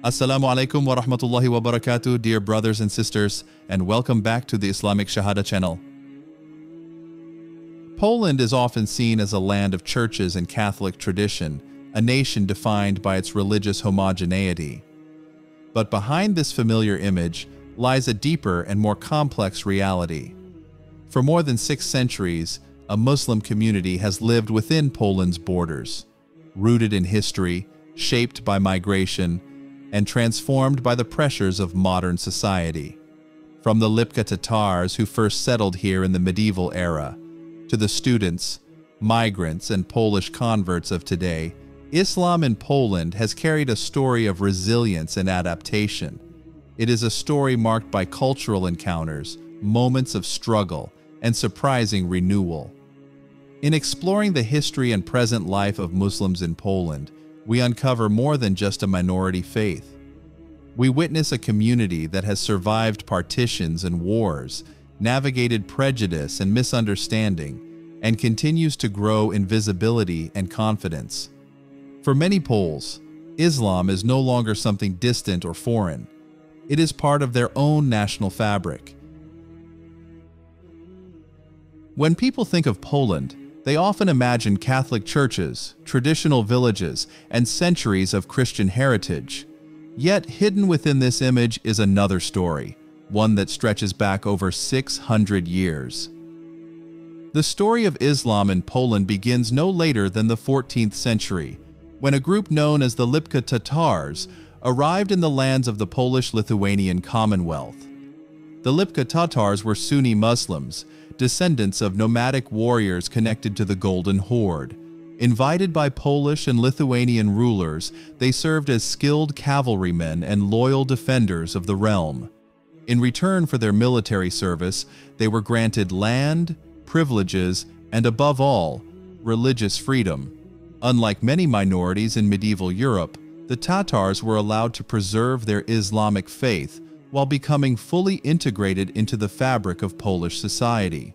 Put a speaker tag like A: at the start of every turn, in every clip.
A: Assalamu alaikum wa rahmatullahi wa barakatuh, dear brothers and sisters, and welcome back to the Islamic SHAHADA channel. Poland is often seen as a land of churches and Catholic tradition, a nation defined by its religious homogeneity. But behind this familiar image lies a deeper and more complex reality. For more than 6 centuries, a Muslim community has lived within Poland's borders, rooted in history, shaped by migration, and transformed by the pressures of modern society. From the Lipka Tatars who first settled here in the medieval era, to the students, migrants, and Polish converts of today, Islam in Poland has carried a story of resilience and adaptation. It is a story marked by cultural encounters, moments of struggle, and surprising renewal. In exploring the history and present life of Muslims in Poland, we uncover more than just a minority faith. We witness a community that has survived partitions and wars, navigated prejudice and misunderstanding, and continues to grow in visibility and confidence. For many Poles, Islam is no longer something distant or foreign. It is part of their own national fabric. When people think of Poland, they often imagine Catholic churches, traditional villages, and centuries of Christian heritage. Yet hidden within this image is another story, one that stretches back over 600 years. The story of Islam in Poland begins no later than the 14th century, when a group known as the Lipka Tatars arrived in the lands of the Polish-Lithuanian Commonwealth. The Lipka Tatars were Sunni Muslims, descendants of nomadic warriors connected to the Golden Horde. Invited by Polish and Lithuanian rulers, they served as skilled cavalrymen and loyal defenders of the realm. In return for their military service, they were granted land, privileges, and above all, religious freedom. Unlike many minorities in medieval Europe, the Tatars were allowed to preserve their Islamic faith while becoming fully integrated into the fabric of Polish society.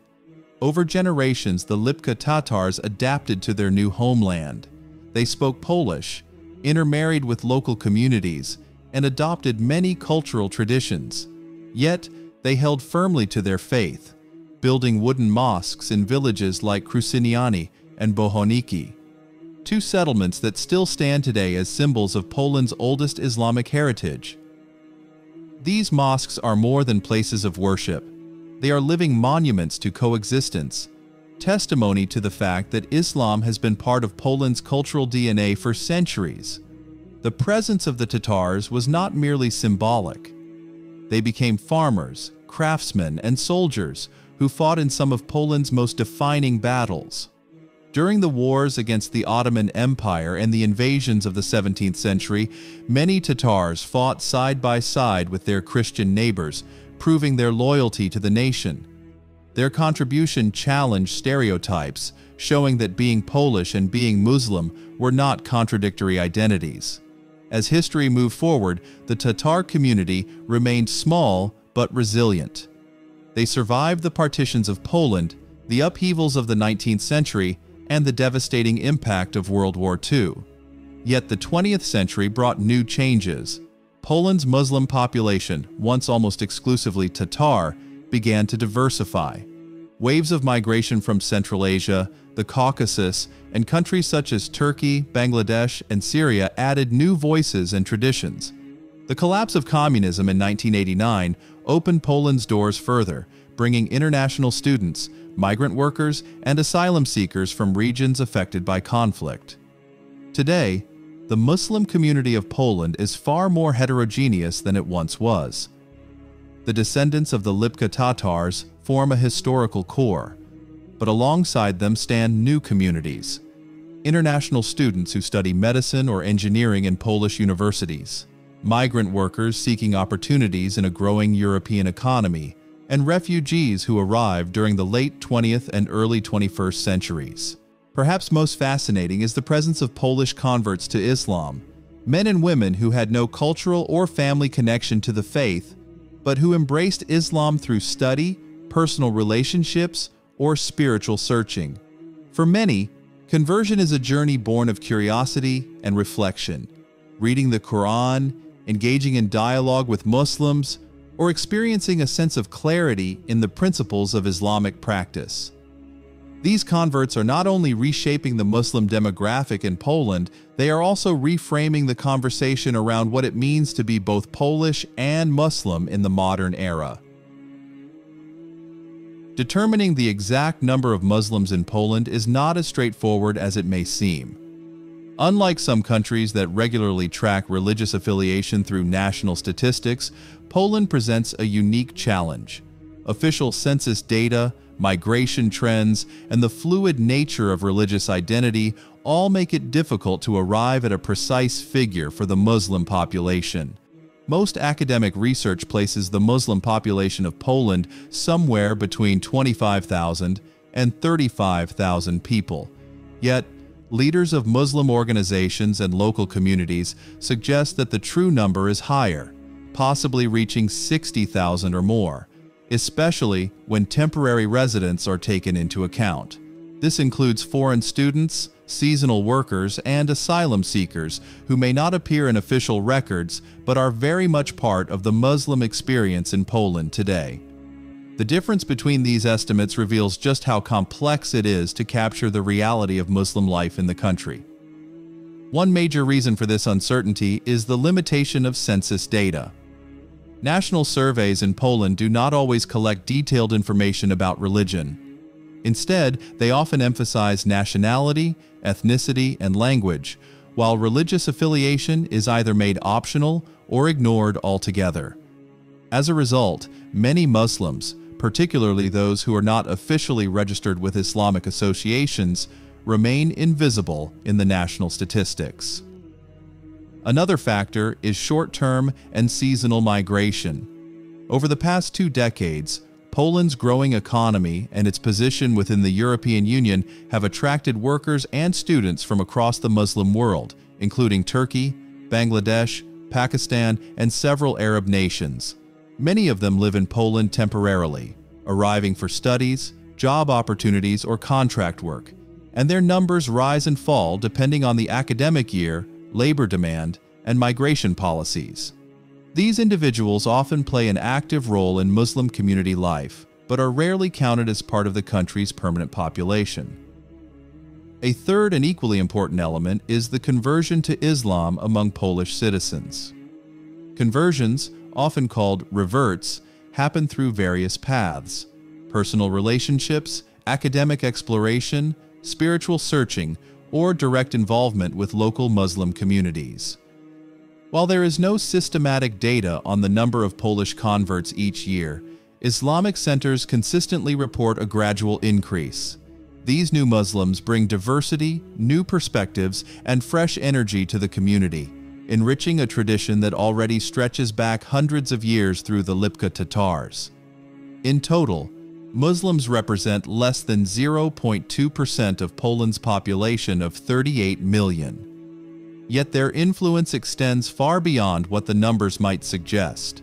A: Over generations, the Lipka Tatars adapted to their new homeland. They spoke Polish, intermarried with local communities, and adopted many cultural traditions. Yet, they held firmly to their faith, building wooden mosques in villages like Krusyniany and Bohoniki, 2 settlements that still stand today as symbols of Poland's oldest Islamic heritage. These mosques are more than places of worship. They are living monuments to coexistence, testimony to the fact that Islam has been part of Poland's cultural DNA for centuries. The presence of the Tatars was not merely symbolic. They became farmers, craftsmen, and soldiers who fought in some of Poland's most defining battles. During the wars against the Ottoman Empire and the invasions of the 17th century, many Tatars fought side by side with their Christian neighbors, proving their loyalty to the nation. Their contribution challenged stereotypes, showing that being Polish and being Muslim were not contradictory identities. As history moved forward, the Tatar community remained small but resilient. They survived the partitions of Poland, the upheavals of the 19th century, and the devastating impact of World War II. Yet the 20th century brought new changes. Poland's Muslim population, once almost exclusively Tatar, began to diversify. Waves of migration from Central Asia, the Caucasus, and countries such as Turkey, Bangladesh, and Syria added new voices and traditions. The collapse of communism in 1989 opened Poland's doors further, bringing international students, migrant workers, and asylum seekers from regions affected by conflict. Today, the Muslim community of Poland is far more heterogeneous than it once was. The descendants of the Lipka Tatars form a historical core, but alongside them stand new communities. International students who study medicine or engineering in Polish universities, migrant workers seeking opportunities in a growing European economy, and refugees who arrived during the late 20th and early 21st centuries. Perhaps most fascinating is the presence of Polish converts to Islam, men and women who had no cultural or family connection to the faith, but who embraced Islam through study, personal relationships, or spiritual searching. For many, conversion is a journey born of curiosity and reflection. Reading the Quran, engaging in dialogue with Muslims, or experiencing a sense of clarity in the principles of Islamic practice. These converts are not only reshaping the Muslim demographic in Poland, they are also reframing the conversation around what it means to be both Polish and Muslim in the modern era. Determining the exact number of Muslims in Poland is not as straightforward as it may seem. Unlike some countries that regularly track religious affiliation through national statistics, Poland presents a unique challenge. Official census data, migration trends, and the fluid nature of religious identity all make it difficult to arrive at a precise figure for the Muslim population. Most academic research places the Muslim population of Poland somewhere between 25,000 and 35,000 people. Yet, leaders of Muslim organizations and local communities suggest that the true number is higher, possibly reaching 60,000 or more, especially when temporary residents are taken into account. This includes foreign students, seasonal workers, and asylum seekers who may not appear in official records but are very much part of the Muslim experience in Poland today. The difference between these estimates reveals just how complex it is to capture the reality of Muslim life in the country. One major reason for this uncertainty is the limitation of census data. National surveys in Poland do not always collect detailed information about religion. Instead, they often emphasize nationality, ethnicity, and language, while religious affiliation is either made optional or ignored altogether. As a result, many Muslims, particularly those who are not officially registered with Islamic associations, remain invisible in the national statistics. Another factor is short-term and seasonal migration. Over the past 2 decades, Poland's growing economy and its position within the European Union have attracted workers and students from across the Muslim world, including Turkey, Bangladesh, Pakistan, and several Arab nations. Many of them live in Poland temporarily, arriving for studies, job opportunities, or contract work, and their numbers rise and fall depending on the academic year, labor demand, and migration policies. These individuals often play an active role in Muslim community life, but are rarely counted as part of the country's permanent population. A third and equally important element is the conversion to Islam among Polish citizens. Conversions, often called reverts, happen through various paths: personal relationships, academic exploration, spiritual searching, or direct involvement with local Muslim communities. While there is no systematic data on the number of Polish converts each year, Islamic centers consistently report a gradual increase. These new Muslims bring diversity, new perspectives, and fresh energy to the community, enriching a tradition that already stretches back hundreds of years through the Lipka Tatars. In total, Muslims represent less than 0.2% of Poland's population of 38 million. Yet their influence extends far beyond what the numbers might suggest.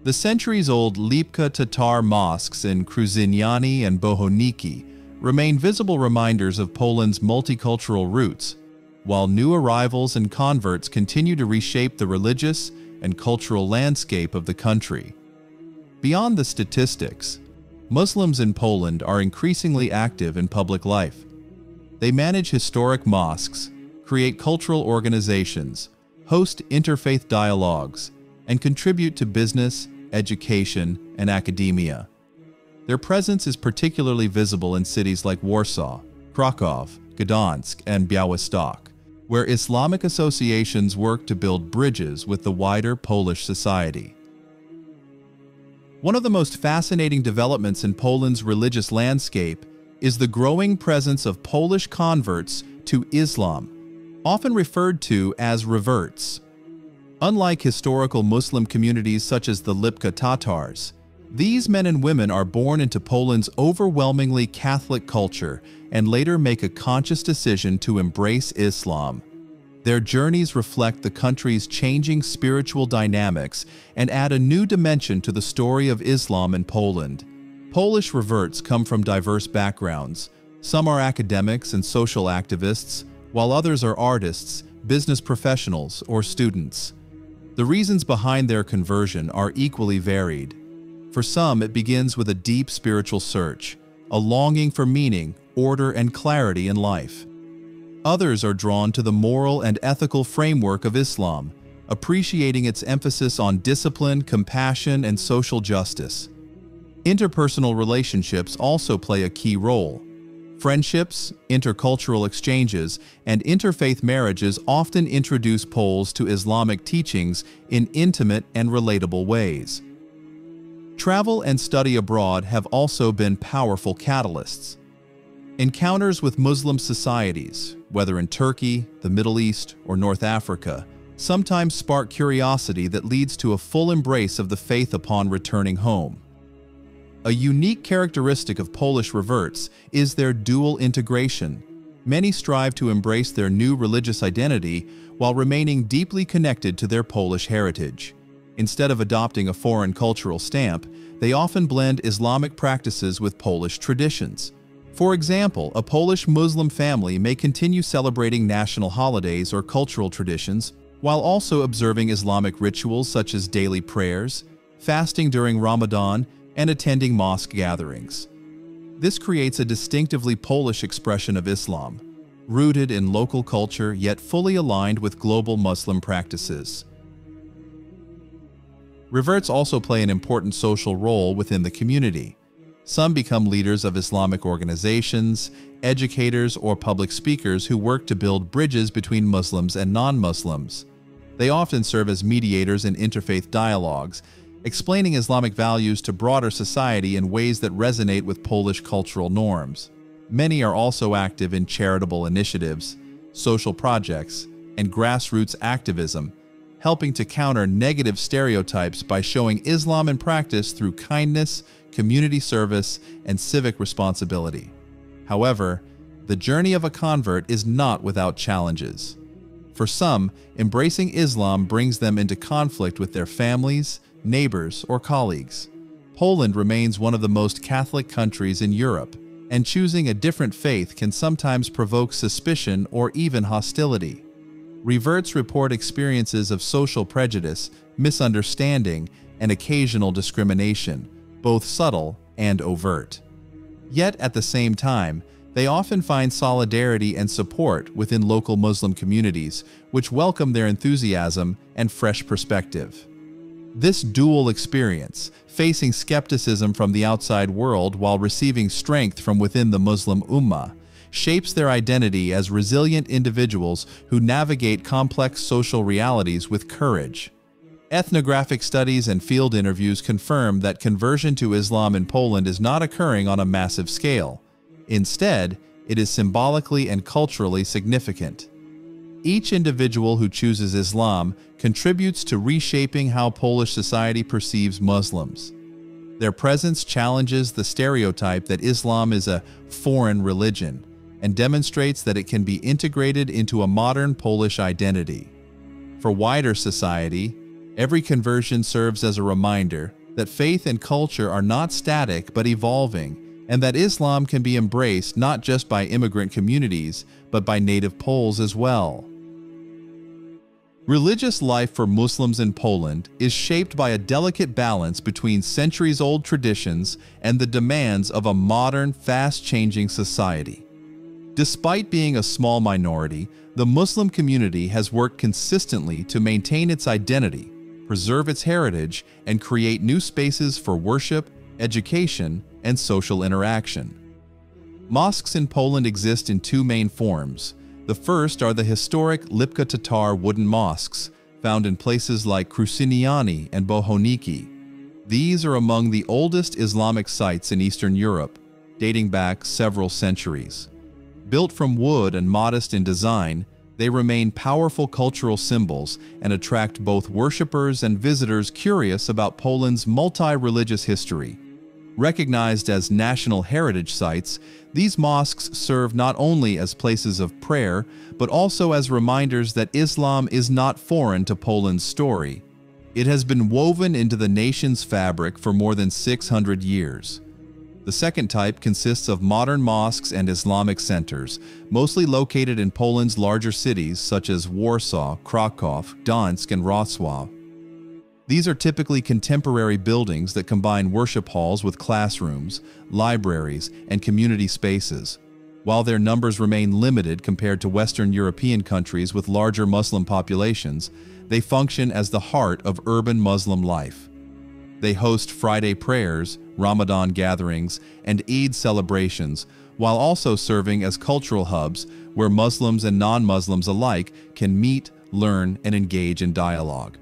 A: The centuries-old Lipka Tatar mosques in Kruzyniany and Bohoniki remain visible reminders of Poland's multicultural roots, while new arrivals and converts continue to reshape the religious and cultural landscape of the country. Beyond the statistics, Muslims in Poland are increasingly active in public life. They manage historic mosques, create cultural organizations, host interfaith dialogues, and contribute to business, education, and academia. Their presence is particularly visible in cities like Warsaw, Krakow, Gdansk, and Białystok, where Islamic associations work to build bridges with the wider Polish society. One of the most fascinating developments in Poland's religious landscape is the growing presence of Polish converts to Islam, often referred to as reverts. Unlike historical Muslim communities such as the Lipka Tatars, these men and women are born into Poland's overwhelmingly Catholic culture and later make a conscious decision to embrace Islam. Their journeys reflect the country's changing spiritual dynamics and add a new dimension to the story of Islam in Poland. Polish reverts come from diverse backgrounds. Some are academics and social activists, while others are artists, business professionals, or students. The reasons behind their conversion are equally varied. For some, it begins with a deep spiritual search, a longing for meaning, order, and clarity in life. Others are drawn to the moral and ethical framework of Islam, appreciating its emphasis on discipline, compassion, and social justice. Interpersonal relationships also play a key role. Friendships, intercultural exchanges, and interfaith marriages often introduce Poles to Islamic teachings in intimate and relatable ways. Travel and study abroad have also been powerful catalysts. Encounters with Muslim societies, whether in Turkey, the Middle East, or North Africa, sometimes spark curiosity that leads to a full embrace of the faith upon returning home. A unique characteristic of Polish reverts is their dual integration. Many strive to embrace their new religious identity while remaining deeply connected to their Polish heritage. Instead of adopting a foreign cultural stamp, they often blend Islamic practices with Polish traditions. For example, a Polish Muslim family may continue celebrating national holidays or cultural traditions while also observing Islamic rituals such as daily prayers, fasting during Ramadan, and attending mosque gatherings. This creates a distinctively Polish expression of Islam, rooted in local culture yet fully aligned with global Muslim practices. Reverts also play an important social role within the community. Some become leaders of Islamic organizations, educators, or public speakers who work to build bridges between Muslims and non-Muslims. They often serve as mediators in interfaith dialogues, explaining Islamic values to broader society in ways that resonate with Polish cultural norms. Many are also active in charitable initiatives, social projects, and grassroots activism, helping to counter negative stereotypes by showing Islam in practice through kindness, community service, and civic responsibility. However, the journey of a convert is not without challenges. For some, embracing Islam brings them into conflict with their families, neighbors, or colleagues. Poland remains one of the most Catholic countries in Europe, and choosing a different faith can sometimes provoke suspicion or even hostility. Reverts report experiences of social prejudice, misunderstanding, and occasional discrimination, both subtle and overt. Yet at the same time, they often find solidarity and support within local Muslim communities, which welcome their enthusiasm and fresh perspective. This dual experience, facing skepticism from the outside world while receiving strength from within the Muslim Ummah, shapes their identity as resilient individuals who navigate complex social realities with courage. Ethnographic studies and field interviews confirm that conversion to Islam in Poland is not occurring on a massive scale. Instead, it is symbolically and culturally significant. Each individual who chooses Islam contributes to reshaping how Polish society perceives Muslims. Their presence challenges the stereotype that Islam is a foreign religion and demonstrates that it can be integrated into a modern Polish identity. For wider society, every conversion serves as a reminder that faith and culture are not static but evolving, and that Islam can be embraced not just by immigrant communities, but by native Poles as well. Religious life for Muslims in Poland is shaped by a delicate balance between centuries-old traditions and the demands of a modern, fast-changing society. Despite being a small minority, the Muslim community has worked consistently to maintain its identity, preserve its heritage, and create new spaces for worship, education, and social interaction. Mosques in Poland exist in two main forms. The first are the historic Lipka Tatar wooden mosques, found in places like Krusyniany and Bohoniki. These are among the oldest Islamic sites in Eastern Europe, dating back several centuries. Built from wood and modest in design, they remain powerful cultural symbols and attract both worshippers and visitors curious about Poland's multi-religious history. Recognized as national heritage sites, these mosques serve not only as places of prayer, but also as reminders that Islam is not foreign to Poland's story. It has been woven into the nation's fabric for more than 600 years. The second type consists of modern mosques and Islamic centers, mostly located in Poland's larger cities such as Warsaw, Kraków, Gdańsk, and Wrocław. These are typically contemporary buildings that combine worship halls with classrooms, libraries, and community spaces. While their numbers remain limited compared to Western European countries with larger Muslim populations, they function as the heart of urban Muslim life. They host Friday prayers, Ramadan gatherings, and Eid celebrations, while also serving as cultural hubs where Muslims and non-Muslims alike can meet, learn, and engage in dialogue.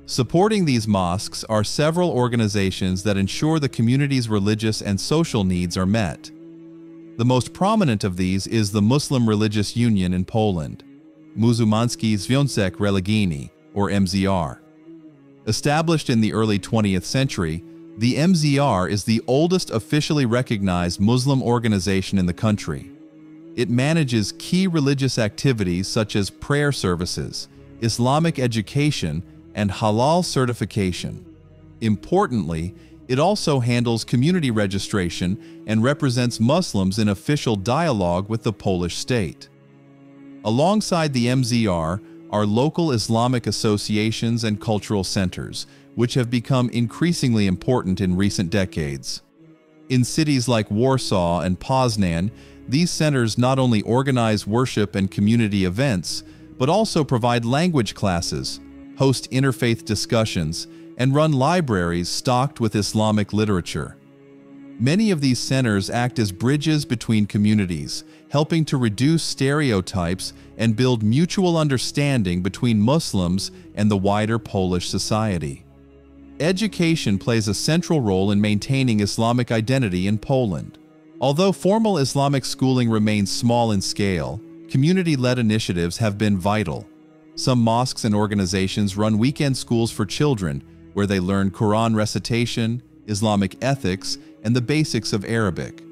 A: Supporting these mosques are several organizations that ensure the community's religious and social needs are met. The most prominent of these is the Muslim Religious Union in Poland, Muzułmański Związek Religijny, or MZR. Established in the early 20th century, the MZR is the oldest officially recognized Muslim organization in the country. It manages key religious activities such as prayer services, Islamic education, and halal certification. Importantly, it also handles community registration and represents Muslims in official dialogue with the Polish state. Alongside the MZR are local Islamic associations and cultural centers, which have become increasingly important in recent decades. In cities like Warsaw and Poznan, these centers not only organize worship and community events, but also provide language classes, host interfaith discussions, and run libraries stocked with Islamic literature. Many of these centers act as bridges between communities, helping to reduce stereotypes and build mutual understanding between Muslims and the wider Polish society. Education plays a central role in maintaining Islamic identity in Poland. Although formal Islamic schooling remains small in scale, community-led initiatives have been vital. Some mosques and organizations run weekend schools for children, where they learn Quran recitation, Islamic ethics, and the basics of Arabic.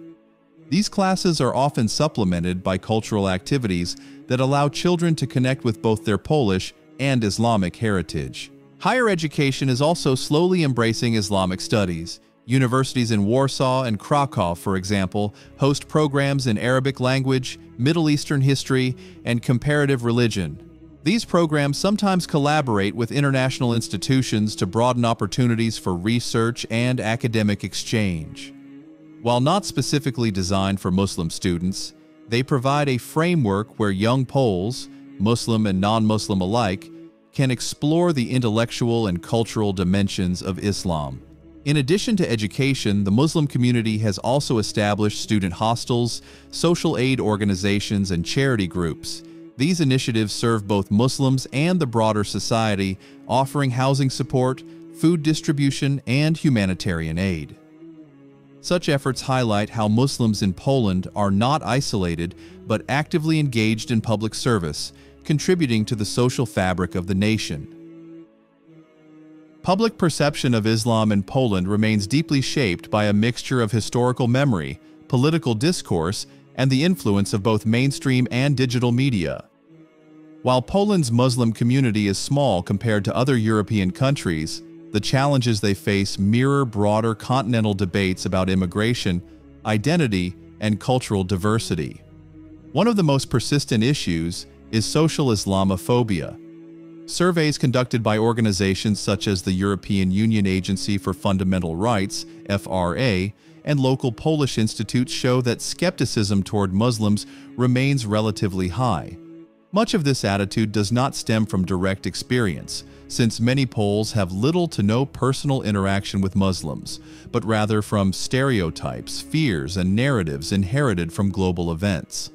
A: These classes are often supplemented by cultural activities that allow children to connect with both their Polish and Islamic heritage. Higher education is also slowly embracing Islamic studies. Universities in Warsaw and Krakow, for example, host programs in Arabic language, Middle Eastern history, and comparative religion. These programs sometimes collaborate with international institutions to broaden opportunities for research and academic exchange. While not specifically designed for Muslim students, they provide a framework where young Poles, Muslim and non-Muslim alike, can explore the intellectual and cultural dimensions of Islam. In addition to education, the Muslim community has also established student hostels, social aid organizations, and charity groups. These initiatives serve both Muslims and the broader society, offering housing support, food distribution, and humanitarian aid. Such efforts highlight how Muslims in Poland are not isolated but actively engaged in public service, contributing to the social fabric of the nation. Public perception of Islam in Poland remains deeply shaped by a mixture of historical memory, political discourse, and the influence of both mainstream and digital media. While Poland's Muslim community is small compared to other European countries, the challenges they face mirror broader continental debates about immigration, identity, and cultural diversity. One of the most persistent issues is social Islamophobia. Surveys conducted by organizations such as the European Union Agency for Fundamental Rights, FRA, and local Polish institutes show that skepticism toward Muslims remains relatively high. Much of this attitude does not stem from direct experience, since many Poles have little to no personal interaction with Muslims, but rather from stereotypes, fears, and narratives inherited from global events.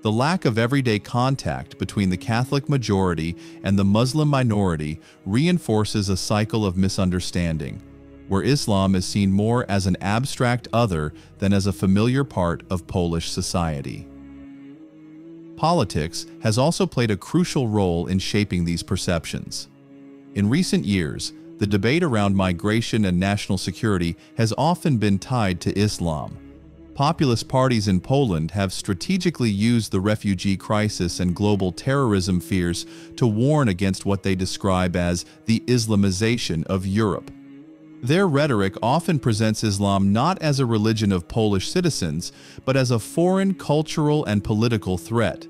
A: The lack of everyday contact between the Catholic majority and the Muslim minority reinforces a cycle of misunderstanding, where Islam is seen more as an abstract other than as a familiar part of Polish society. Politics has also played a crucial role in shaping these perceptions. In recent years, the debate around migration and national security has often been tied to Islam. Populist parties in Poland have strategically used the refugee crisis and global terrorism fears to warn against what they describe as the Islamization of Europe. Their rhetoric often presents Islam not as a religion of Polish citizens, but as a foreign cultural and political threat.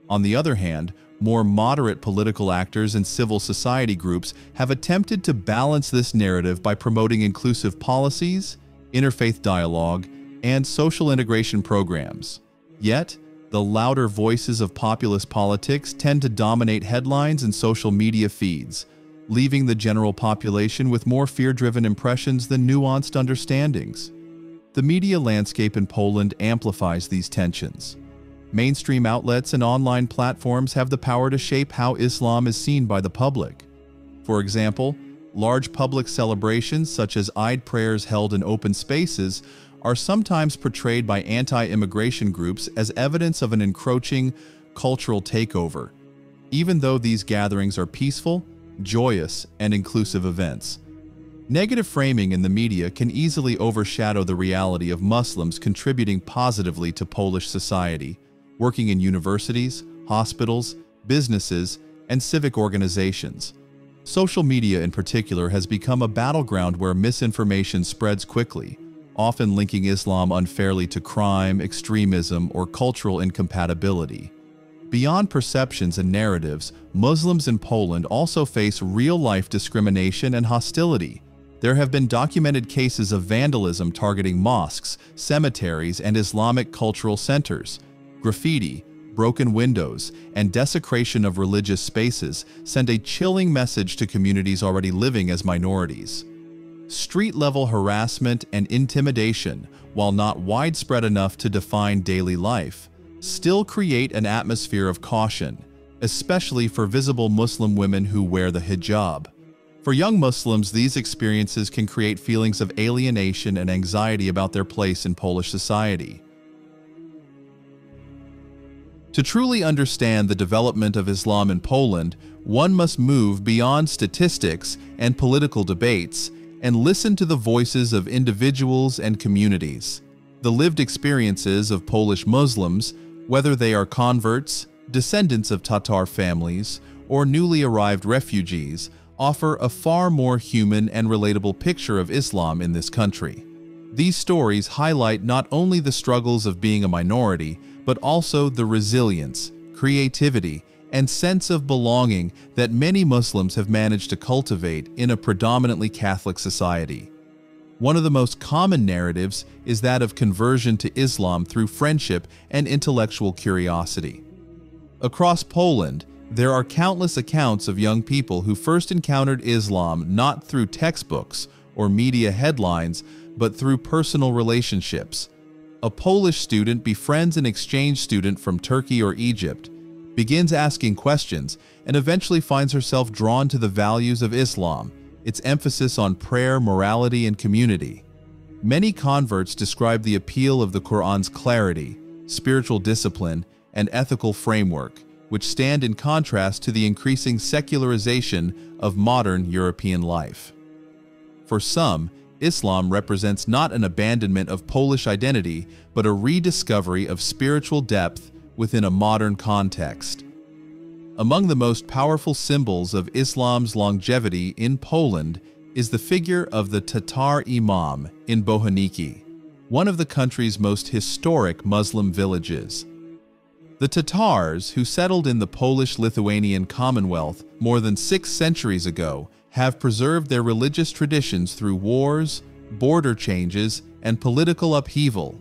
A: On the other hand, More moderate political actors and civil society groups have attempted to balance this narrative by promoting inclusive policies, interfaith dialogue, and social integration programs. Yet, the louder voices of populist politics tend to dominate headlines and social media feeds, leaving the general population with more fear-driven impressions than nuanced understandings. The media landscape in Poland amplifies these tensions. Mainstream outlets and online platforms have the power to shape how Islam is seen by the public. For example, large public celebrations such as Eid prayers held in open spaces are sometimes portrayed by anti-immigration groups as evidence of an encroaching cultural takeover, even though these gatherings are peaceful, joyous, and inclusive events. Negative framing in the media can easily overshadow the reality of Muslims contributing positively to Polish society, working in universities, hospitals, businesses, and civic organizations. Social media in particular has become a battleground where misinformation spreads quickly, often linking Islam unfairly to crime, extremism, or cultural incompatibility. Beyond perceptions and narratives, Muslims in Poland also face real-life discrimination and hostility. There have been documented cases of vandalism targeting mosques, cemeteries, and Islamic cultural centers. Graffiti, broken windows, and desecration of religious spaces send a chilling message to communities already living as minorities. Street-level harassment and intimidation, while not widespread enough to define daily life, still create an atmosphere of caution, especially for visible Muslim women who wear the hijab. For young Muslims, these experiences can create feelings of alienation and anxiety about their place in Polish society. To truly understand the development of Islam in Poland, one must move beyond statistics and political debates and listen to the voices of individuals and communities. The lived experiences of Polish Muslims, whether they are converts, descendants of Tatar families, or newly arrived refugees, offer a far more human and relatable picture of Islam in this country. These stories highlight not only the struggles of being a minority, but also the resilience, creativity, and sense of belonging that many Muslims have managed to cultivate in a predominantly Catholic society. One of the most common narratives is that of conversion to Islam through friendship and intellectual curiosity. Across Poland, there are countless accounts of young people who first encountered Islam not through textbooks or media headlines, but through personal relationships. A Polish student befriends an exchange student from Turkey or Egypt, begins asking questions, and eventually finds herself drawn to the values of Islam, its emphasis on prayer, morality, and community. Many converts describe the appeal of the Quran's clarity, spiritual discipline, and ethical framework, which stand in contrast to the increasing secularization of modern European life. For some, Islam represents not an abandonment of Polish identity, but a rediscovery of spiritual depth within a modern context. Among the most powerful symbols of Islam's longevity in Poland is the figure of the Tatar Imam in Bohuniki, one of the country's most historic Muslim villages. The Tatars, who settled in the Polish-Lithuanian Commonwealth more than 6 centuries ago, have preserved their religious traditions through wars, border changes, and political upheaval.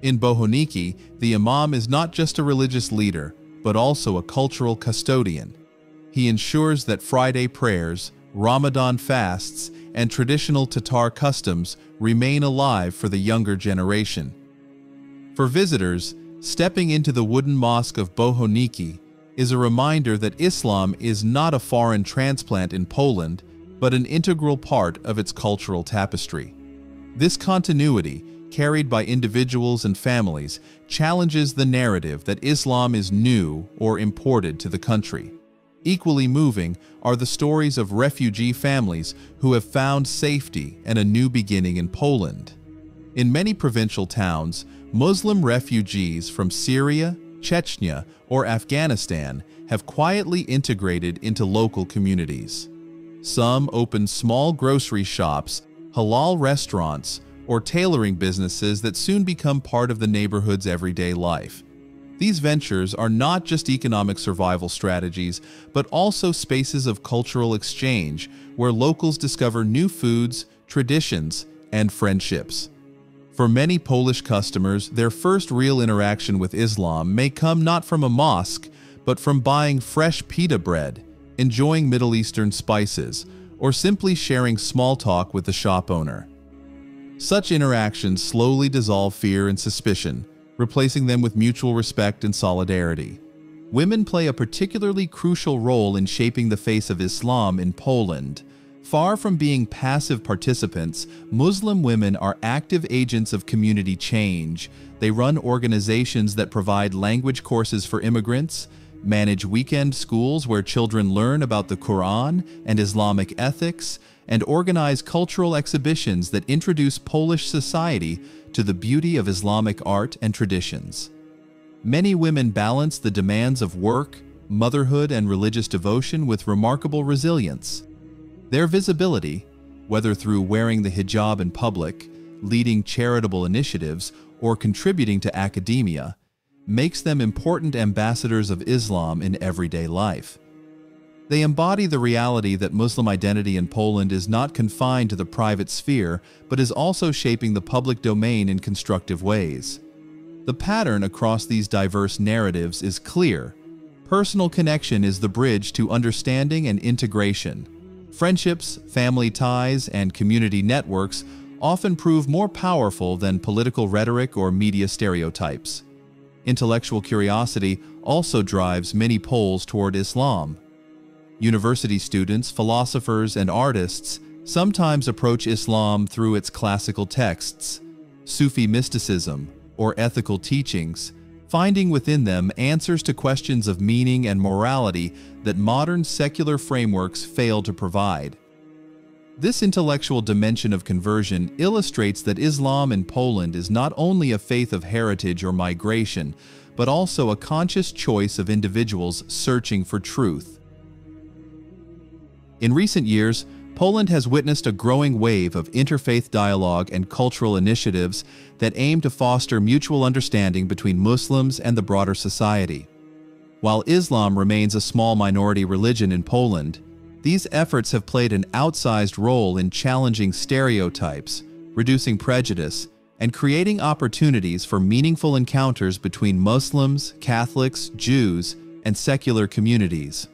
A: In Bohuniki, the Imam is not just a religious leader, but also a cultural custodian. He ensures that Friday prayers, Ramadan fasts, and traditional Tatar customs remain alive for the younger generation. For visitors, stepping into the wooden mosque of Bohuniki is a reminder that Islam is not a foreign transplant in Poland, but an integral part of its cultural tapestry. This continuity, carried by individuals and families, challenges the narrative that Islam is new or imported to the country. Equally moving are the stories of refugee families who have found safety and a new beginning in Poland. In many provincial towns, Muslim refugees from Syria, Chechnya, or Afghanistan have quietly integrated into local communities. Some open small grocery shops, halal restaurants, or tailoring businesses that soon become part of the neighborhood's everyday life. These ventures are not just economic survival strategies, but also spaces of cultural exchange where locals discover new foods, traditions, and friendships. For many Polish customers, their first real interaction with Islam may come not from a mosque, but from buying fresh pita bread, enjoying Middle Eastern spices, or simply sharing small talk with the shop owner. Such interactions slowly dissolve fear and suspicion, replacing them with mutual respect and solidarity. Women play a particularly crucial role in shaping the face of Islam in Poland. Far from being passive participants, Muslim women are active agents of community change. They run organizations that provide language courses for immigrants, manage weekend schools where children learn about the Quran and Islamic ethics, and organize cultural exhibitions that introduce Polish society to the beauty of Islamic art and traditions. Many women balance the demands of work, motherhood, and religious devotion with remarkable resilience. Their visibility, whether through wearing the hijab in public, leading charitable initiatives, or contributing to academia, makes them important ambassadors of Islam in everyday life. They embody the reality that Muslim identity in Poland is not confined to the private sphere, but is also shaping the public domain in constructive ways. The pattern across these diverse narratives is clear. Personal connection is the bridge to understanding and integration. Friendships, family ties, and community networks often prove more powerful than political rhetoric or media stereotypes. Intellectual curiosity also drives many Poles toward Islam. University students, philosophers, and artists sometimes approach Islam through its classical texts, Sufi mysticism, or ethical teachings, finding within them answers to questions of meaning and morality that modern secular frameworks fail to provide. This intellectual dimension of conversion illustrates that Islam in Poland is not only a faith of heritage or migration, but also a conscious choice of individuals searching for truth. In recent years, Poland has witnessed a growing wave of interfaith dialogue and cultural initiatives that aim to foster mutual understanding between Muslims and the broader society. While Islam remains a small minority religion in Poland, these efforts have played an outsized role in challenging stereotypes, reducing prejudice, and creating opportunities for meaningful encounters between Muslims, Catholics, Jews, and secular communities.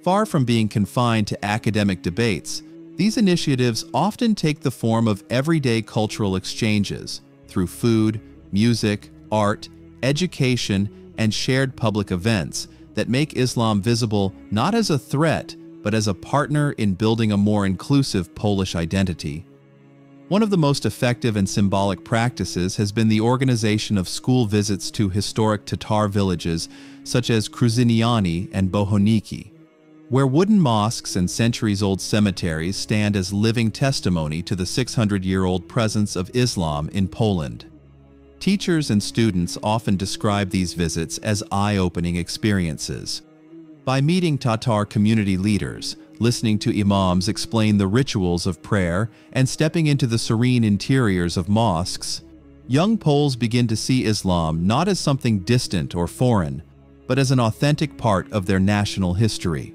A: Far from being confined to academic debates, these initiatives often take the form of everyday cultural exchanges through food, music, art, education, and shared public events that make Islam visible not as a threat, but as a partner in building a more inclusive Polish identity. One of the most effective and symbolic practices has been the organization of school visits to historic Tatar villages such as Kruzyniany and Bohoniki, where wooden mosques and centuries-old cemeteries stand as living testimony to the 600-year-old presence of Islam in Poland. Teachers and students often describe these visits as eye-opening experiences. By meeting Tatar community leaders, listening to imams explain the rituals of prayer, and stepping into the serene interiors of mosques, young Poles begin to see Islam not as something distant or foreign, but as an authentic part of their national history.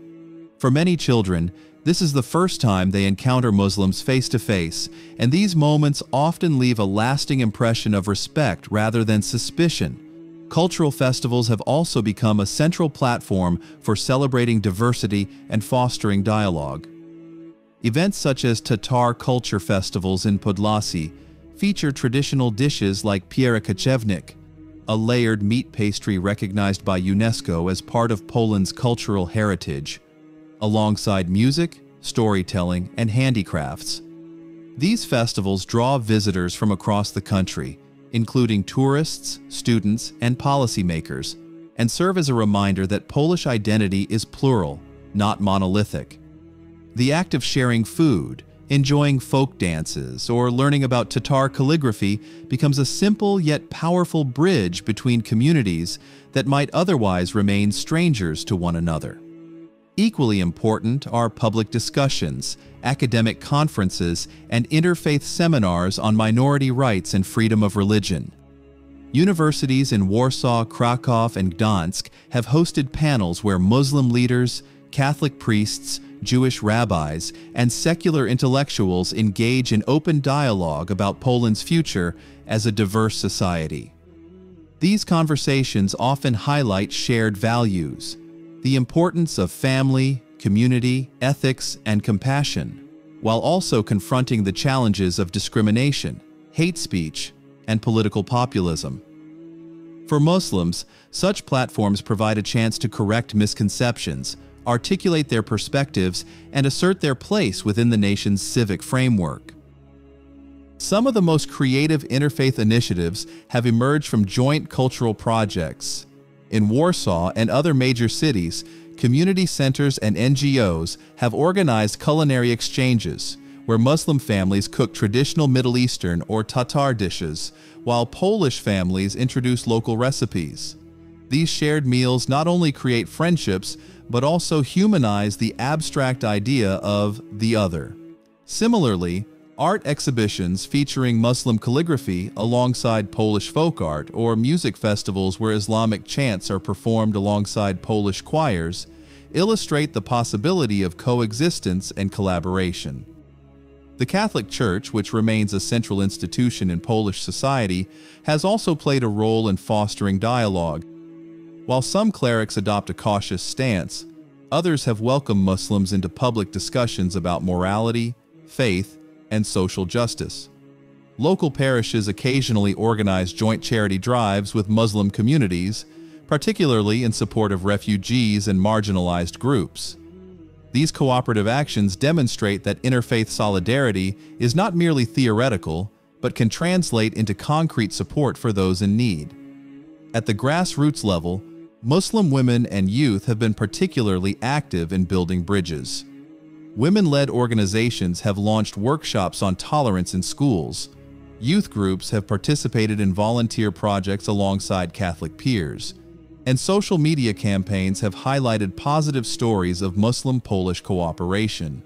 A: For many children, this is the first time they encounter Muslims face-to-face, and these moments often leave a lasting impression of respect rather than suspicion. Cultural festivals have also become a central platform for celebrating diversity and fostering dialogue. Events such as Tatar culture festivals in Podlasie feature traditional dishes like pierogi, a layered meat pastry recognized by UNESCO as part of Poland's cultural heritage, alongside music, storytelling, and handicrafts. These festivals draw visitors from across the country, including tourists, students, and policymakers, and serve as a reminder that Polish identity is plural, not monolithic. The act of sharing food, enjoying folk dances, or learning about Tatar calligraphy becomes a simple yet powerful bridge between communities that might otherwise remain strangers to one another. Equally important are public discussions, academic conferences, and interfaith seminars on minority rights and freedom of religion. Universities in Warsaw, Krakow, and Gdansk have hosted panels where Muslim leaders, Catholic priests, Jewish rabbis, and secular intellectuals engage in open dialogue about Poland's future as a diverse society. These conversations often highlight shared values, the importance of family, community, ethics, and compassion, while also confronting the challenges of discrimination, hate speech, and political populism. For Muslims, such platforms provide a chance to correct misconceptions, articulate their perspectives, and assert their place within the nation's civic framework. Some of the most creative interfaith initiatives have emerged from joint cultural projects. In Warsaw and other major cities, community centers and NGOs have organized culinary exchanges, where Muslim families cook traditional Middle Eastern or Tatar dishes, while Polish families introduce local recipes. These shared meals not only create friendships, but also humanize the abstract idea of the other. Similarly, art exhibitions featuring Muslim calligraphy alongside Polish folk art, or music festivals where Islamic chants are performed alongside Polish choirs, illustrate the possibility of coexistence and collaboration. The Catholic Church, which remains a central institution in Polish society, has also played a role in fostering dialogue. While some clerics adopt a cautious stance, others have welcomed Muslims into public discussions about morality, faith, and social justice. Local parishes occasionally organize joint charity drives with Muslim communities, particularly in support of refugees and marginalized groups. These cooperative actions demonstrate that interfaith solidarity is not merely theoretical, but can translate into concrete support for those in need. At the grassroots level, Muslim women and youth have been particularly active in building bridges. Women-led organizations have launched workshops on tolerance in schools. Youth groups have participated in volunteer projects alongside Catholic peers. And social media campaigns have highlighted positive stories of Muslim-Polish cooperation.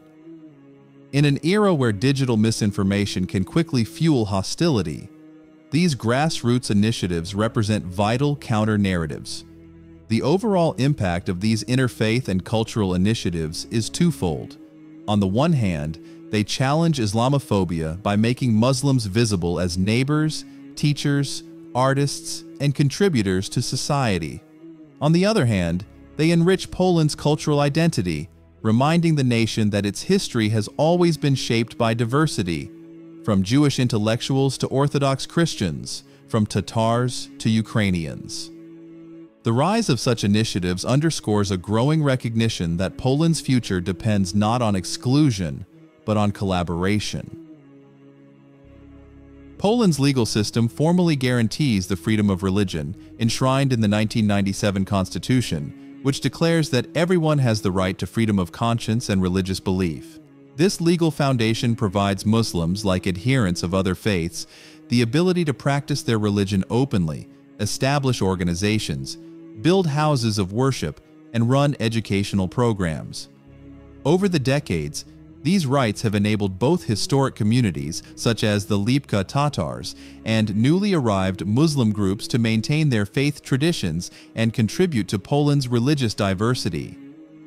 A: In an era where digital misinformation can quickly fuel hostility, these grassroots initiatives represent vital counter-narratives. The overall impact of these interfaith and cultural initiatives is twofold. On the one hand, they challenge Islamophobia by making Muslims visible as neighbors, teachers, artists, and contributors to society. On the other hand, they enrich Poland's cultural identity, reminding the nation that its history has always been shaped by diversity, from Jewish intellectuals to Orthodox Christians, from Tatars to Ukrainians. The rise of such initiatives underscores a growing recognition that Poland's future depends not on exclusion, but on collaboration. Poland's legal system formally guarantees the freedom of religion, enshrined in the 1997 Constitution, which declares that everyone has the right to freedom of conscience and religious belief. This legal foundation provides Muslims, like adherents of other faiths, the ability to practice their religion openly, establish organizations, build houses of worship, and run educational programs. Over the decades, these rights have enabled both historic communities, such as the Lipka Tatars, and newly arrived Muslim groups to maintain their faith traditions and contribute to Poland's religious diversity.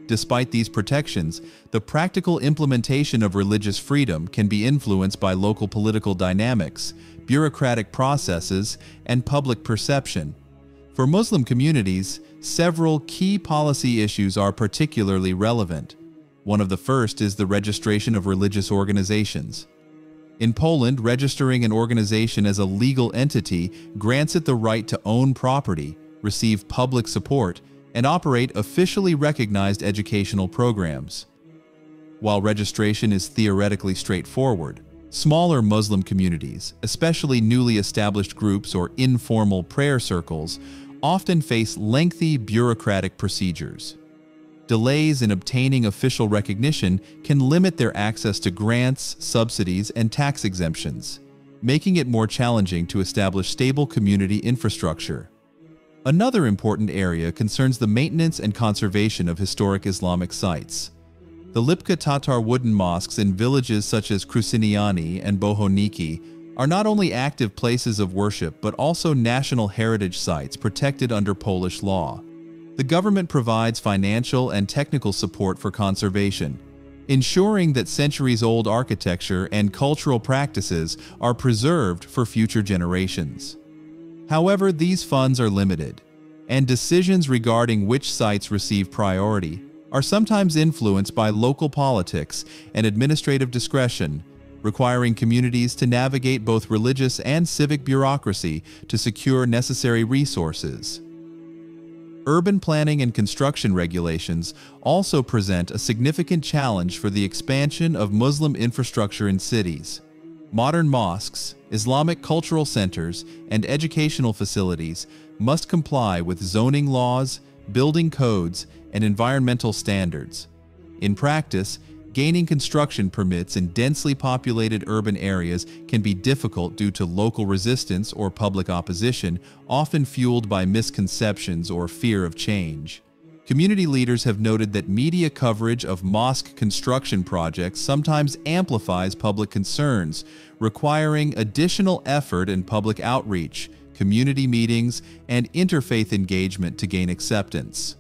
A: Despite these protections, the practical implementation of religious freedom can be influenced by local political dynamics, bureaucratic processes, and public perception. For Muslim communities, several key policy issues are particularly relevant. One of the first is the registration of religious organizations. In Poland, registering an organization as a legal entity grants it the right to own property, receive public support, and operate officially recognized educational programs. While registration is theoretically straightforward, smaller Muslim communities, especially newly established groups or informal prayer circles, often face lengthy bureaucratic procedures. Delays in obtaining official recognition can limit their access to grants, subsidies, and tax exemptions, making it more challenging to establish stable community infrastructure. Another important area concerns the maintenance and conservation of historic Islamic sites. The Lipka Tatar wooden mosques in villages such as Kruszyniany and Bohoniki are not only active places of worship but also national heritage sites protected under Polish law. The government provides financial and technical support for conservation, ensuring that centuries-old architecture and cultural practices are preserved for future generations. However, these funds are limited, and decisions regarding which sites receive priority are sometimes influenced by local politics and administrative discretion, requiring communities to navigate both religious and civic bureaucracy to secure necessary resources. Urban planning and construction regulations also present a significant challenge for the expansion of Muslim infrastructure in cities. Modern mosques, Islamic cultural centers, and educational facilities must comply with zoning laws, building codes, and environmental standards. In practice, gaining construction permits in densely populated urban areas can be difficult due to local resistance or public opposition, often fueled by misconceptions or fear of change. Community leaders have noted that media coverage of mosque construction projects sometimes amplifies public concerns, requiring additional effort in public outreach, community meetings, and interfaith engagement to gain acceptance.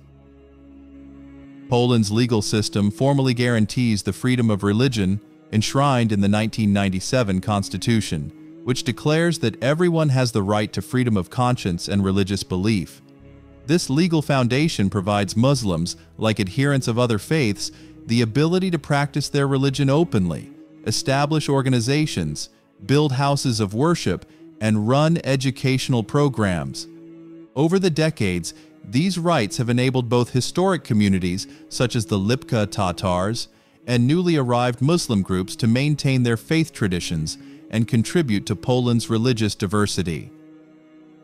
A: Poland's legal system formally guarantees the freedom of religion, enshrined in the 1997 Constitution, which declares that everyone has the right to freedom of conscience and religious belief. This legal foundation provides Muslims, like adherents of other faiths, the ability to practice their religion openly, establish organizations, build houses of worship, and run educational programs. Over the decades, these rights have enabled both historic communities, such as the Lipka Tatars, and newly arrived Muslim groups to maintain their faith traditions and contribute to Poland's religious diversity.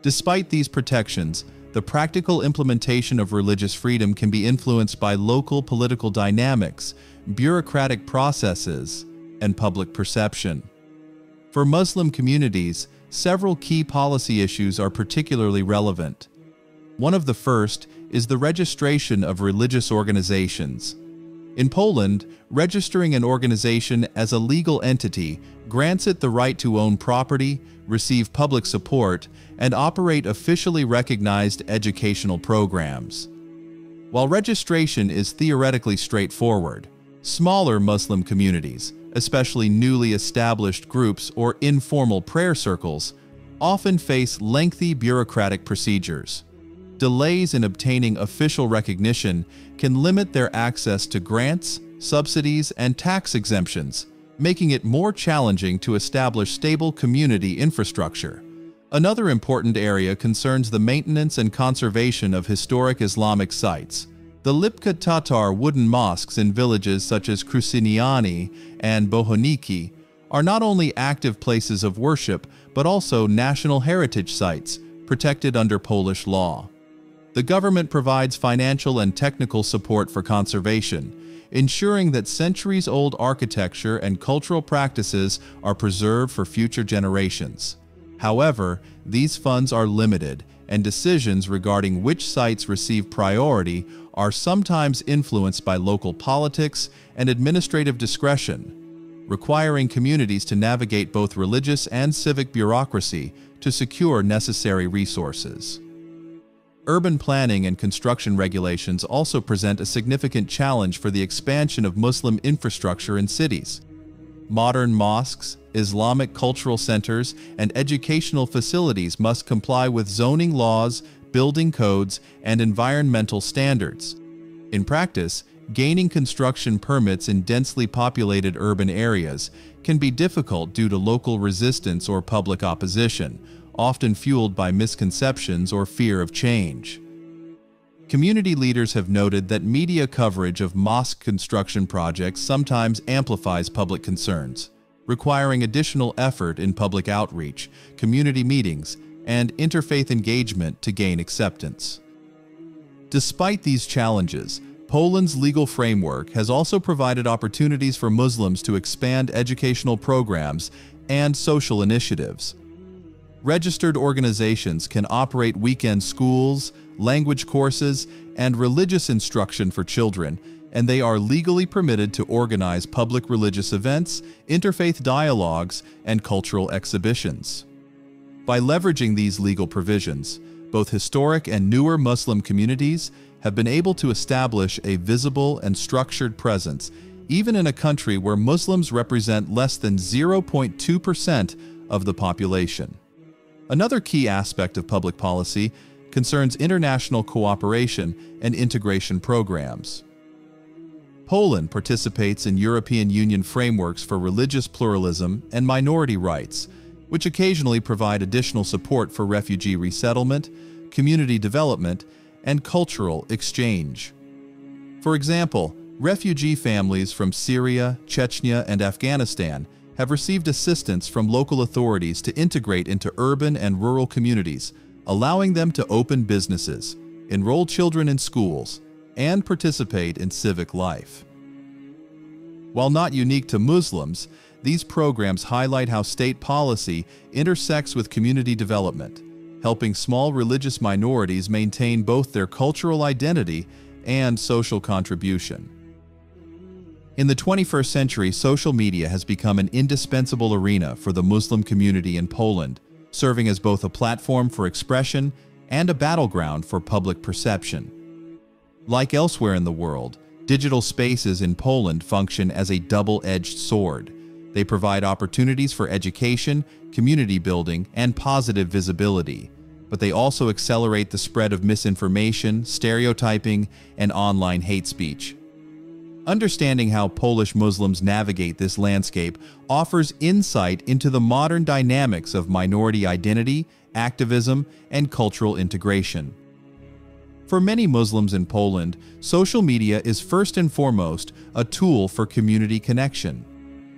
A: Despite these protections, the practical implementation of religious freedom can be influenced by local political dynamics, bureaucratic processes, and public perception. For Muslim communities, several key policy issues are particularly relevant. One of the first is the registration of religious organizations. In Poland, registering an organization as a legal entity grants it the right to own property, receive public support, and operate officially recognized educational programs. While registration is theoretically straightforward, smaller Muslim communities, especially newly established groups or informal prayer circles, often face lengthy bureaucratic procedures. Delays in obtaining official recognition can limit their access to grants, subsidies, and tax exemptions, making it more challenging to establish stable community infrastructure. Another important area concerns the maintenance and conservation of historic Islamic sites. The Lipka Tatar wooden mosques in villages such as Krusyniany and Bohoniki are not only active places of worship, but also national heritage sites protected under Polish law. The government provides financial and technical support for conservation, ensuring that centuries-old architecture and cultural practices are preserved for future generations. However, these funds are limited, and decisions regarding which sites receive priority are sometimes influenced by local politics and administrative discretion, requiring communities to navigate both religious and civic bureaucracy to secure necessary resources. Urban planning and construction regulations also present a significant challenge for the expansion of Muslim infrastructure in cities. Modern mosques, Islamic cultural centers, and educational facilities must comply with zoning laws, building codes, and environmental standards. In practice, gaining construction permits in densely populated urban areas can be difficult due to local resistance or public opposition, often fueled by misconceptions or fear of change. Community leaders have noted that media coverage of mosque construction projects sometimes amplifies public concerns, requiring additional effort in public outreach, community meetings, and interfaith engagement to gain acceptance. Despite these challenges, Poland's legal framework has also provided opportunities for Muslims to expand educational programs and social initiatives. Registered organizations can operate weekend schools, language courses, and religious instruction for children, and they are legally permitted to organize public religious events, interfaith dialogues, and cultural exhibitions. By leveraging these legal provisions, both historic and newer Muslim communities have been able to establish a visible and structured presence, even in a country where Muslims represent less than 0.2% of the population. Another key aspect of public policy concerns international cooperation and integration programs. Poland participates in European Union frameworks for religious pluralism and minority rights, which occasionally provide additional support for refugee resettlement, community development, and cultural exchange. For example, refugee families from Syria, Chechnya, and Afghanistan have received assistance from local authorities to integrate into urban and rural communities, allowing them to open businesses, enroll children in schools, and participate in civic life. While not unique to Muslims, these programs highlight how state policy intersects with community development, helping small religious minorities maintain both their cultural identity and social contribution. In the 21st century, social media has become an indispensable arena for the Muslim community in Poland, serving as both a platform for expression and a battleground for public perception. Like elsewhere in the world, digital spaces in Poland function as a double-edged sword. They provide opportunities for education, community building, and positive visibility, but they also accelerate the spread of misinformation, stereotyping, and online hate speech. Understanding how Polish Muslims navigate this landscape offers insight into the modern dynamics of minority identity, activism, and cultural integration. For many Muslims in Poland, social media is first and foremost a tool for community connection.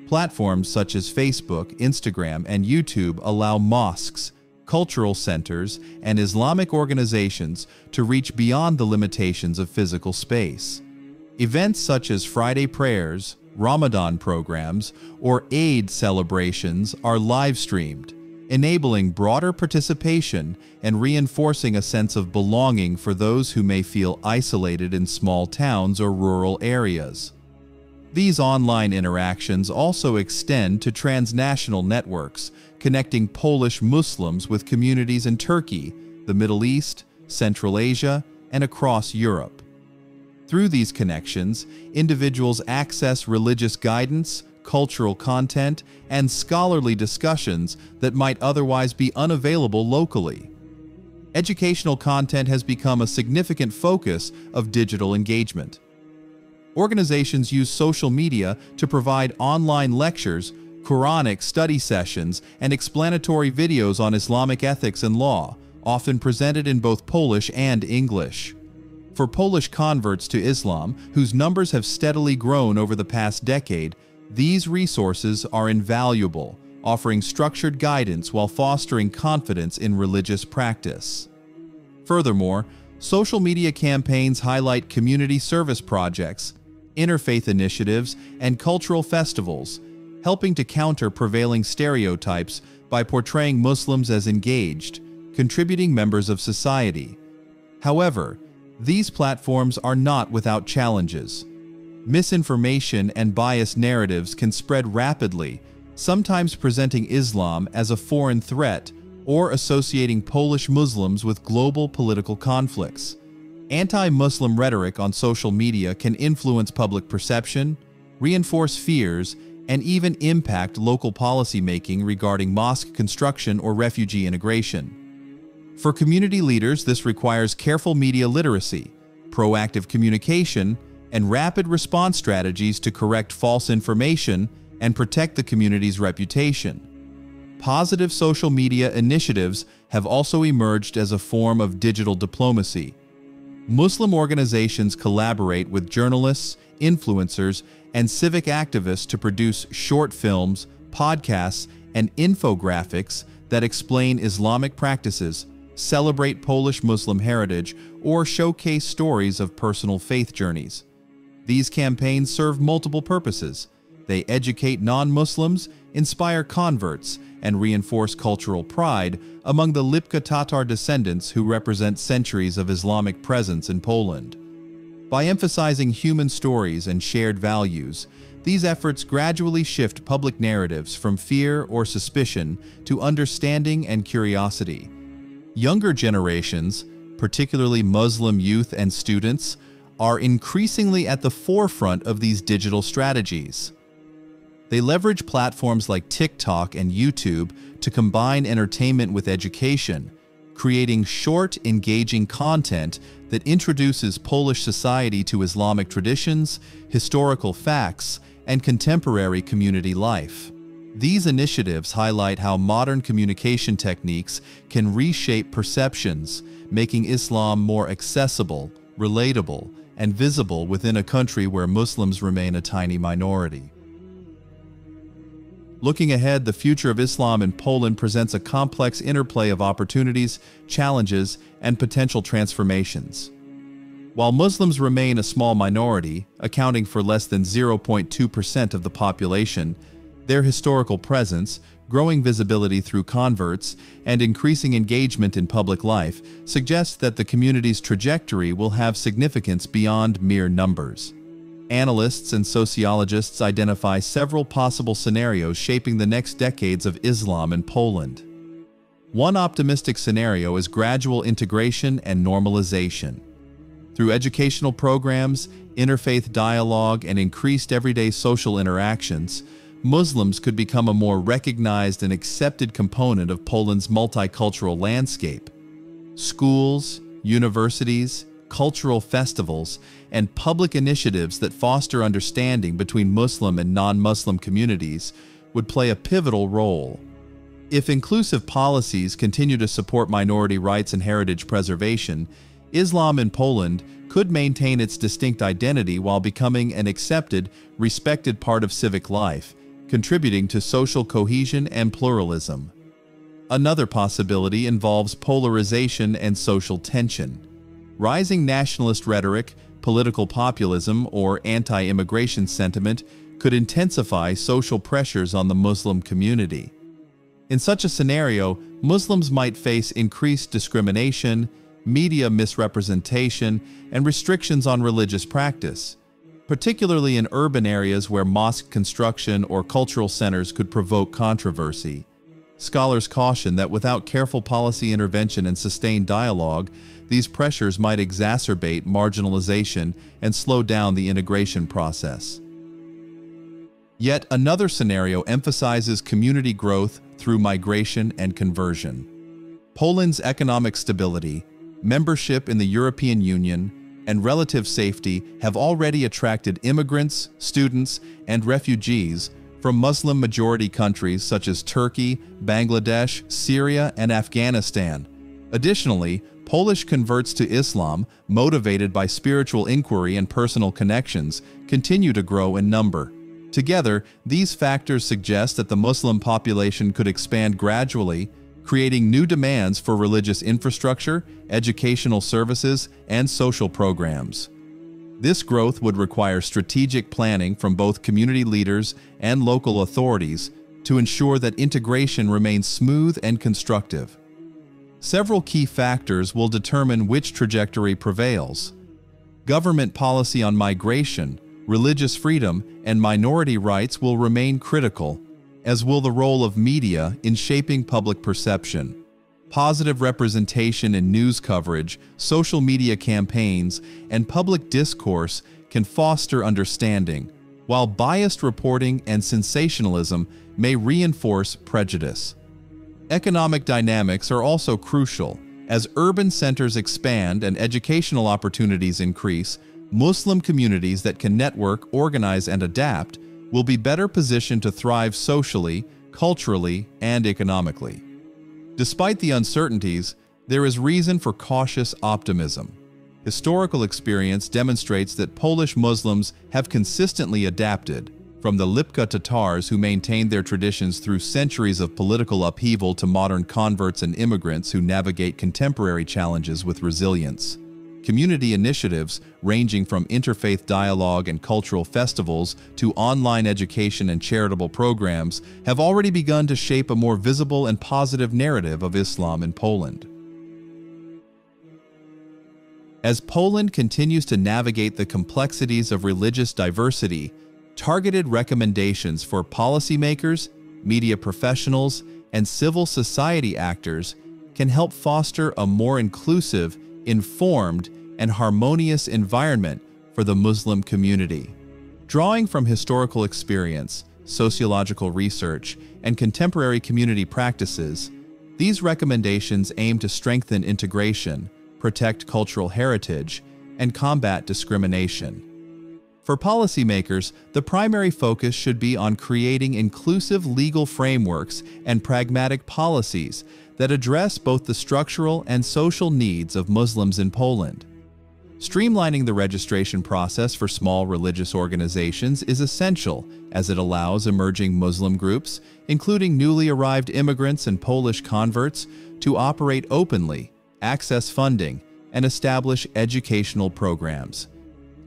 A: Platforms such as Facebook, Instagram, and YouTube allow mosques, cultural centers, and Islamic organizations to reach beyond the limitations of physical space. Events such as Friday prayers, Ramadan programs, or Eid celebrations are live-streamed, enabling broader participation and reinforcing a sense of belonging for those who may feel isolated in small towns or rural areas. These online interactions also extend to transnational networks, connecting Polish Muslims with communities in Turkey, the Middle East, Central Asia, and across Europe. Through these connections, individuals access religious guidance, cultural content, and scholarly discussions that might otherwise be unavailable locally. Educational content has become a significant focus of digital engagement. Organizations use social media to provide online lectures, Quranic study sessions, and explanatory videos on Islamic ethics and law, often presented in both Polish and English. For Polish converts to Islam, whose numbers have steadily grown over the past decade, these resources are invaluable, offering structured guidance while fostering confidence in religious practice. Furthermore, social media campaigns highlight community service projects, interfaith initiatives, and cultural festivals, helping to counter prevailing stereotypes by portraying Muslims as engaged, contributing members of society. However, these platforms are not without challenges. Misinformation and biased narratives can spread rapidly, sometimes presenting Islam as a foreign threat or associating Polish Muslims with global political conflicts. Anti-Muslim rhetoric on social media can influence public perception, reinforce fears, and even impact local policymaking regarding mosque construction or refugee integration. For community leaders, this requires careful media literacy, proactive communication, and rapid response strategies to correct false information and protect the community's reputation. Positive social media initiatives have also emerged as a form of digital diplomacy. Muslim organizations collaborate with journalists, influencers, and civic activists to produce short films, podcasts, and infographics that explain Islamic practices, celebrate Polish Muslim heritage, or showcase stories of personal faith journeys. These campaigns serve multiple purposes. They educate non-Muslims, inspire converts, and reinforce cultural pride among the Lipka Tatar descendants who represent centuries of Islamic presence in Poland. By emphasizing human stories and shared values, these efforts gradually shift public narratives from fear or suspicion to understanding and curiosity. Younger generations, particularly Muslim youth and students, are increasingly at the forefront of these digital strategies. They leverage platforms like TikTok and YouTube to combine entertainment with education, creating short, engaging content that introduces Polish society to Islamic traditions, historical facts, and contemporary community life. These initiatives highlight how modern communication techniques can reshape perceptions, making Islam more accessible, relatable, and visible within a country where Muslims remain a tiny minority. Looking ahead, the future of Islam in Poland presents a complex interplay of opportunities, challenges, and potential transformations. While Muslims remain a small minority, accounting for less than 0.2% of the population, their historical presence, growing visibility through converts, and increasing engagement in public life suggest that the community's trajectory will have significance beyond mere numbers. Analysts and sociologists identify several possible scenarios shaping the next decades of Islam in Poland. One optimistic scenario is gradual integration and normalization. Through educational programs, interfaith dialogue, and increased everyday social interactions, Muslims could become a more recognized and accepted component of Poland's multicultural landscape. Schools, universities, cultural festivals, and public initiatives that foster understanding between Muslim and non-Muslim communities would play a pivotal role. If inclusive policies continue to support minority rights and heritage preservation, Islam in Poland could maintain its distinct identity while becoming an accepted, respected part of civic life, contributing to social cohesion and pluralism. Another possibility involves polarization and social tension. Rising nationalist rhetoric, political populism, or anti-immigration sentiment could intensify social pressures on the Muslim community. In such a scenario, Muslims might face increased discrimination, media misrepresentation, and restrictions on religious practice, particularly in urban areas where mosque construction or cultural centers could provoke controversy. Scholars caution that without careful policy intervention and sustained dialogue, these pressures might exacerbate marginalization and slow down the integration process. Yet another scenario emphasizes community growth through migration and conversion. Poland's economic stability, membership in the European Union, and relative safety have already attracted immigrants, students, and refugees from Muslim-majority countries such as Turkey, Bangladesh, Syria, and Afghanistan. Additionally, Polish converts to Islam, motivated by spiritual inquiry and personal connections, continue to grow in number. Together, these factors suggest that the Muslim population could expand gradually, creating new demands for religious infrastructure, educational services, and social programs. This growth would require strategic planning from both community leaders and local authorities to ensure that integration remains smooth and constructive. Several key factors will determine which trajectory prevails. Government policy on migration, religious freedom, and minority rights will remain critical, as will the role of media in shaping public perception. Positive representation in news coverage, social media campaigns, and public discourse can foster understanding, while biased reporting and sensationalism may reinforce prejudice. Economic dynamics are also crucial. As urban centers expand and educational opportunities increase, Muslim communities that can network, organize, and adapt will be better positioned to thrive socially, culturally, and economically. Despite the uncertainties, there is reason for cautious optimism. Historical experience demonstrates that Polish Muslims have consistently adapted, from the Lipka Tatars who maintained their traditions through centuries of political upheaval to modern converts and immigrants who navigate contemporary challenges with resilience. Community initiatives, ranging from interfaith dialogue and cultural festivals to online education and charitable programs, have already begun to shape a more visible and positive narrative of Islam in Poland. As Poland continues to navigate the complexities of religious diversity, targeted recommendations for policymakers, media professionals, and civil society actors can help foster a more inclusive, informed, and harmonious environment for the Muslim community. Drawing from historical experience, sociological research, and contemporary community practices, these recommendations aim to strengthen integration, protect cultural heritage, and combat discrimination. For policymakers, the primary focus should be on creating inclusive legal frameworks and pragmatic policies that address both the structural and social needs of Muslims in Poland. Streamlining the registration process for small religious organizations is essential, as it allows emerging Muslim groups, including newly arrived immigrants and Polish converts, to operate openly, access funding, and establish educational programs.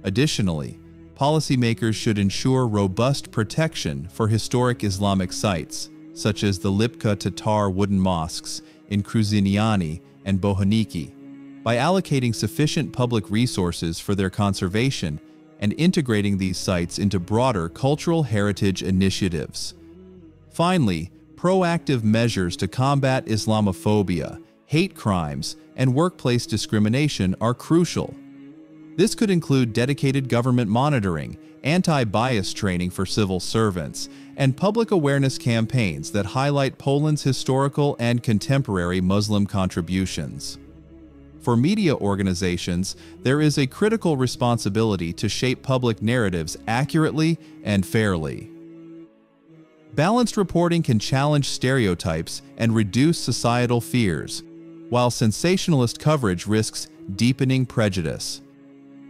A: Additionally, policymakers should ensure robust protection for historic Islamic sites, such as the Lipka Tatar wooden mosques in Kruzyniany and Bohuniki, by allocating sufficient public resources for their conservation and integrating these sites into broader cultural heritage initiatives. Finally, proactive measures to combat Islamophobia, hate crimes, and workplace discrimination are crucial. This could include dedicated government monitoring, anti-bias training for civil servants, and public awareness campaigns that highlight Poland's historical and contemporary Muslim contributions. For media organizations, there is a critical responsibility to shape public narratives accurately and fairly. Balanced reporting can challenge stereotypes and reduce societal fears, while sensationalist coverage risks deepening prejudice.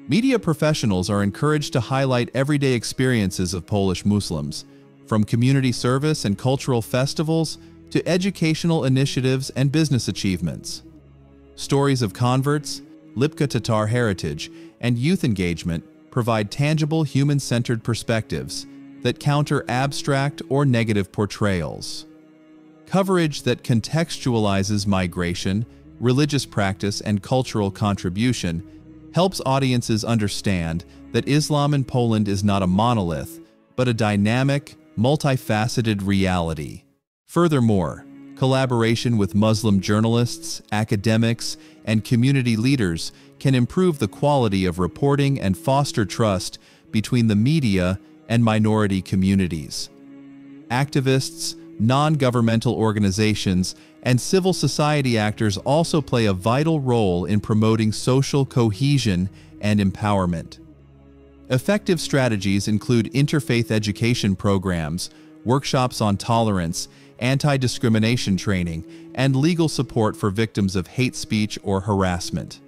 A: Media professionals are encouraged to highlight everyday experiences of Polish Muslims, from community service and cultural festivals to educational initiatives and business achievements. Stories of converts, Lipka Tatar heritage, and youth engagement provide tangible human-centered perspectives that counter abstract or negative portrayals. Coverage that contextualizes migration, religious practice, and cultural contribution helps audiences understand that Islam in Poland is not a monolith, but a dynamic, multifaceted reality. Furthermore, collaboration with Muslim journalists, academics, and community leaders can improve the quality of reporting and foster trust between the media and minority communities. Activists, non-governmental organizations, and civil society actors also play a vital role in promoting social cohesion and empowerment. Effective strategies include interfaith education programs, workshops on tolerance, anti-discrimination training, and legal support for victims of hate speech or harassment.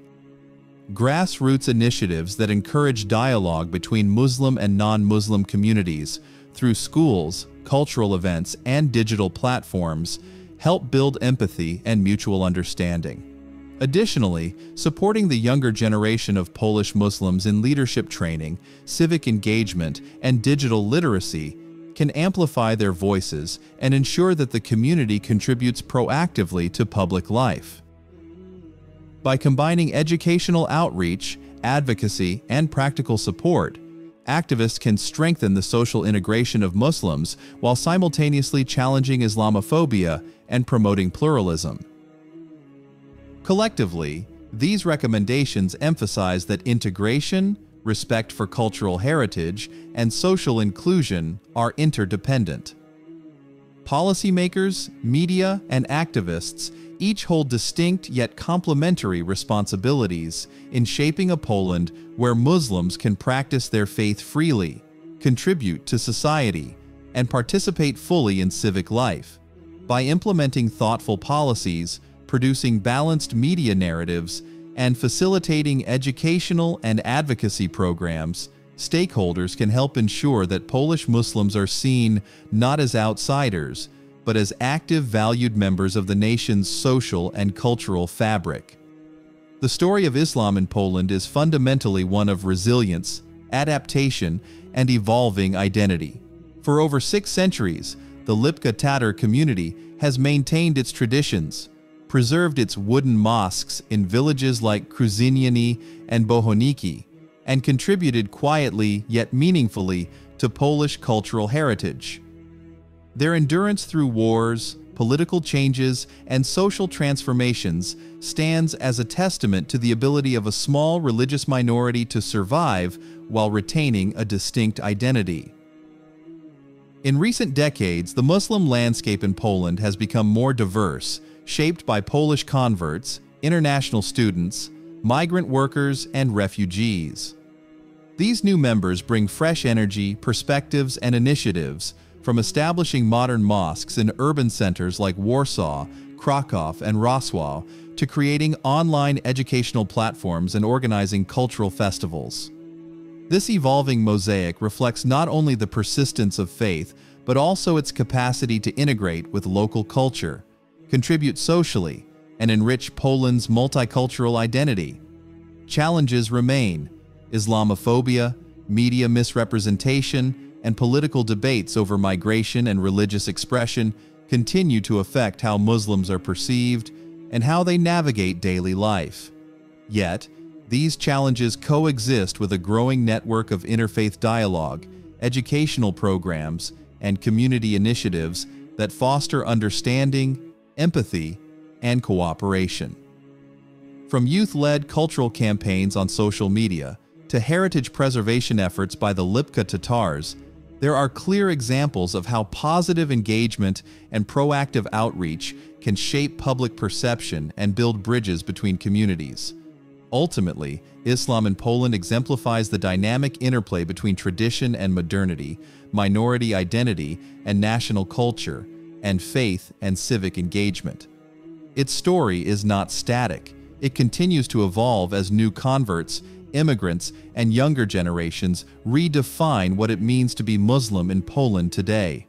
A: Grassroots initiatives that encourage dialogue between Muslim and non-Muslim communities through schools, cultural events, and digital platforms help build empathy and mutual understanding. Additionally, supporting the younger generation of Polish Muslims in leadership training, civic engagement, and digital literacy can amplify their voices and ensure that the community contributes proactively to public life. By combining educational outreach, advocacy, and practical support, activists can strengthen the social integration of Muslims while simultaneously challenging Islamophobia and promoting pluralism. Collectively, these recommendations emphasize that integration, respect for cultural heritage, and social inclusion are interdependent. Policymakers, media, and activists each hold distinct yet complementary responsibilities in shaping a Poland where Muslims can practice their faith freely, contribute to society, and participate fully in civic life. By implementing thoughtful policies, producing balanced media narratives, and facilitating educational and advocacy programs, stakeholders can help ensure that Polish Muslims are seen not as outsiders, but as active, valued members of the nation's social and cultural fabric. The story of Islam in Poland is fundamentally one of resilience, adaptation, and evolving identity. For over 6 centuries, the Lipka Tatar community has maintained its traditions, preserved its wooden mosques in villages like Kruzyniany and Bohoniki, and contributed quietly yet meaningfully to Polish cultural heritage. Their endurance through wars, political changes, and social transformations stands as a testament to the ability of a small religious minority to survive while retaining a distinct identity. In recent decades, the Muslim landscape in Poland has become more diverse, shaped by Polish converts, international students, migrant workers, and refugees. These new members bring fresh energy, perspectives, and initiatives, from establishing modern mosques in urban centers like Warsaw, Krakow, and Wrocław, to creating online educational platforms and organizing cultural festivals. This evolving mosaic reflects not only the persistence of faith, but also its capacity to integrate with local culture, contribute socially, and enrich Poland's multicultural identity. Challenges remain: Islamophobia, media misrepresentation, and political debates over migration and religious expression continue to affect how Muslims are perceived and how they navigate daily life. Yet, these challenges coexist with a growing network of interfaith dialogue, educational programs, and community initiatives that foster understanding, empathy, and cooperation. From youth-led cultural campaigns on social media to heritage preservation efforts by the Lipka Tatars, there are clear examples of how positive engagement and proactive outreach can shape public perception and build bridges between communities. Ultimately, Islam in Poland exemplifies the dynamic interplay between tradition and modernity, minority identity and national culture, and faith and civic engagement. Its story is not static. It continues to evolve as new converts, immigrants, and younger generations redefine what it means to be Muslim in Poland today.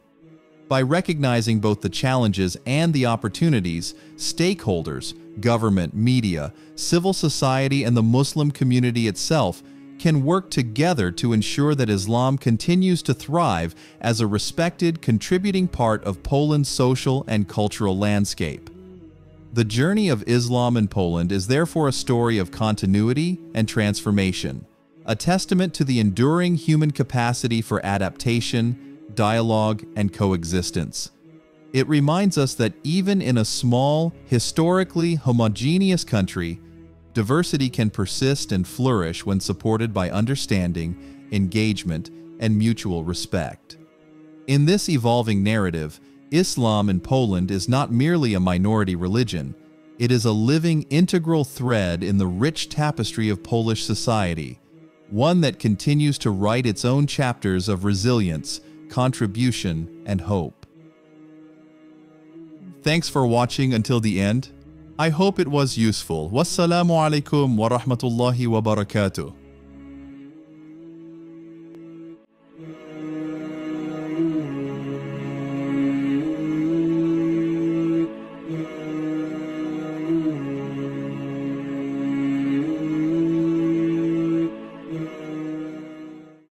A: By recognizing both the challenges and the opportunities, stakeholders, government, media, civil society, and the Muslim community itself can work together to ensure that Islam continues to thrive as a respected, contributing part of Poland's social and cultural landscape. The journey of Islam in Poland is therefore a story of continuity and transformation, a testament to the enduring human capacity for adaptation, dialogue, and coexistence. It reminds us that even in a small, historically homogeneous country, diversity can persist and flourish when supported by understanding, engagement, and mutual respect. In this evolving narrative, Islam in Poland is not merely a minority religion. It is a living, integral thread in the rich tapestry of Polish society, one that continues to write its own chapters of resilience, contribution, and hope. Thanks for watching until the end. I hope it was useful. Wassalamu alaikum wa rahmatullahi wa barakatuh.